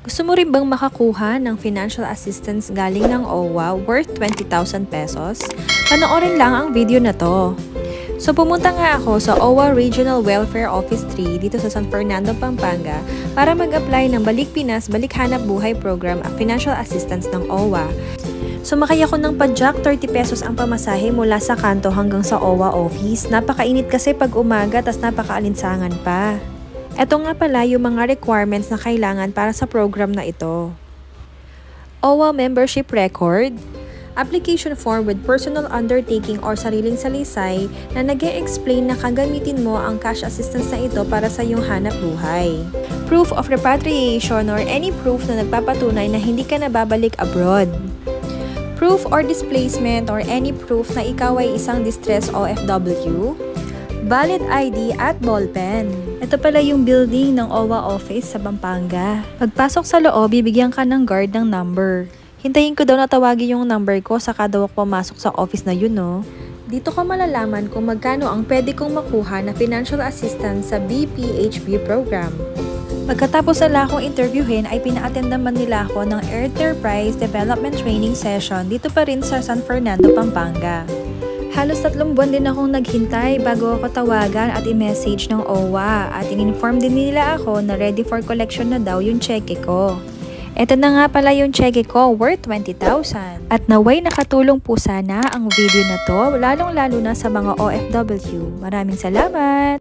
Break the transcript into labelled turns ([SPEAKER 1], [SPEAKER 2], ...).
[SPEAKER 1] Gusto mo rin bang makakuha ng financial assistance galing ng OWA worth 20,000 pesos? Panoorin lang ang video na to. So pumunta nga ako sa OWA Regional Welfare Office 3 dito sa San Fernando, Pampanga para mag-apply ng Balik Pinas, Balik Hanap Buhay Program at financial assistance ng OWA. Sumakay ako ng padyak, 30 pesos ang pamasahe mula sa kanto hanggang sa OWA office. Napakainit kasi pag umaga, tas napakaalinsangan pa. Ito nga pala yung mga requirements na kailangan para sa program na ito. OWA membership record, application form with personal undertaking or sariling salisay na nag-e-explain na kagamitin mo ang cash assistance na ito para sa iyong hanap buhay. Proof of repatriation or any proof na nagpapatunay na hindi ka nababalik abroad. Proof or displacement or any proof na ikaw ay isang distressed OFW. Valid ID at ballpen. Ito pala yung building ng OWA office sa Pampanga. Pagpasok sa loob, bibigyan ka ng guard ng number. Hintayin ko daw na tawagin yung number ko saka daw ako pumasok sa office na yun, no? Dito ko malalaman kung magkano ang pwede kong makuha na financial assistance sa BPHB program. Pagkatapos nila akong interviewin ay pina-attend naman nila ako ng Enterprise Development Training Session dito pa rin sa San Fernando, Pampanga. Halos 3 buwan din akong naghintay bago ako tawagan at i-message ng OWA at in-inform din nila ako na ready for collection na daw yung cheque ko. Ito na nga pala yung cheque ko worth 20,000. At naway nakatulong po sana ang video na to lalong-lalo na sa mga OFW. Maraming salamat!